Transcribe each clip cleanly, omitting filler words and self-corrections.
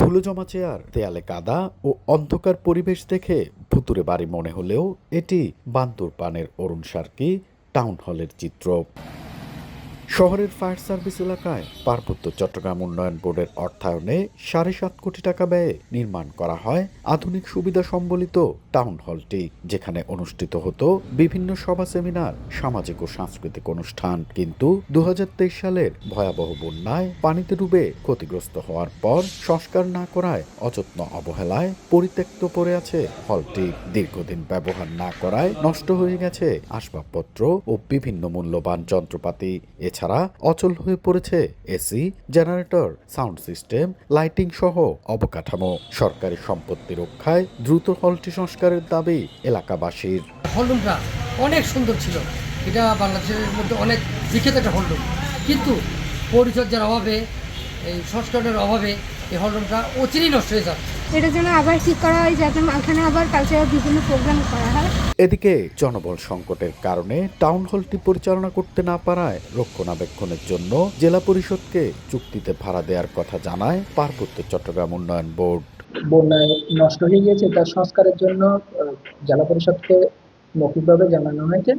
ধুলো জমা চেয়ার, দেয়ালে কাদা ও অন্ধকার পরিবেশ দেখে ভুতুড়ে বাড়ি মনে হলেও এটি বান্দরবানের অরুণ সার্কি টাউন হলের চিত্র। শহরের ফায়ার সার্ভিস এলাকায় পার্বত্য চট্টগ্রাম উন্নয়ন বোর্ডের অর্থায়নে ৭.৫ কোটি টাকা ব্যয়ে নির্মাণ করা হয় আধুনিক সুবিধা সম্বলিত টাউন হলটি, যেখানে অনুষ্ঠিত হতো বিভিন্ন সভা, সেমিনার, সামাজিক ও সাংস্কৃতিক অনুষ্ঠান। কিন্তু ২০২৩ সালের ভয়াবহ বন্যায় পানিতে ডুবে ক্ষতিগ্রস্ত হওয়ার পর সংস্কার না করায়, অযত্ন অবহেলায় পরিত্যক্ত পড়ে আছে হলটি। দীর্ঘদিন ব্যবহার না করায় নষ্ট হয়ে গেছে আসবাবপত্র ও বিভিন্ন মূল্যবান যন্ত্রপাতি। এছাড়া অচল হয়ে পড়েছে AC, generator, sound system, lighting সহ অবকাঠামো। সরকারি সম্পত্তি রক্ষায় দ্রুত হলটি সংস্কারের দাবি এলাকাবাসীর। হলরুমটা অনেক সুন্দর ছিল, এটা বাংলাদেশের মধ্যে অনেক বিখ্যাত একটা হলরুম, কিন্তু পরিচর্যার অভাবে, এই সংস্করণের অভাবে এই হলরুমটা অচিরেই নষ্ট হয়ে যাচ্ছে। এটার জন্য আবার ঠিক করা হয় যাতে এখানে আবার কালচারাল বিভিন্ন প্রোগ্রাম করা হয়। এদিকে জনবল সংকটের কারণে টাউন হলটি পরিচালনা করতে না পারায় রক্ষণাবেক্ষণের জন্য জেলা পরিষদকে চুক্তিতে ভাড়া দেওয়ার কথা জানায় পার্বত্য চট্টগ্রাম উন্নয়ন বোর্ড। বন্যায় নষ্ট হয়ে গিয়েছে, তার সংস্কারের জন্য জেলা পরিষদকে মৌখিকভাবে জানানো হয়েছে।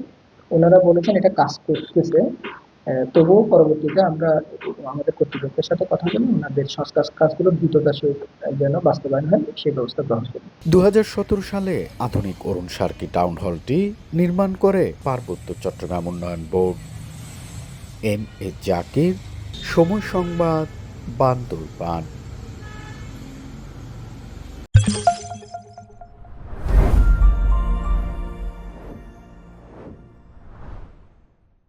ওনারা বলেছেন এটা কাজ করতেছে, তবুও পরবর্তীতে আমরা আমাদের কর্তৃপক্ষের সাথে কথা বলে ওনাদের সংস্কার কাজগুলো দ্রুততার সহিত যেন বাস্তবায়ন হয় সেই ব্যবস্থা গ্রহণ করি। ২০১৭ সালে আধুনিক অরুণ সার্কি টাউন হলটি নির্মাণ করে পার্বত্য চট্টগ্রাম উন্নয়ন বোর্ড। এম এ জাকির, সময় সংবাদ, বান্দরবান।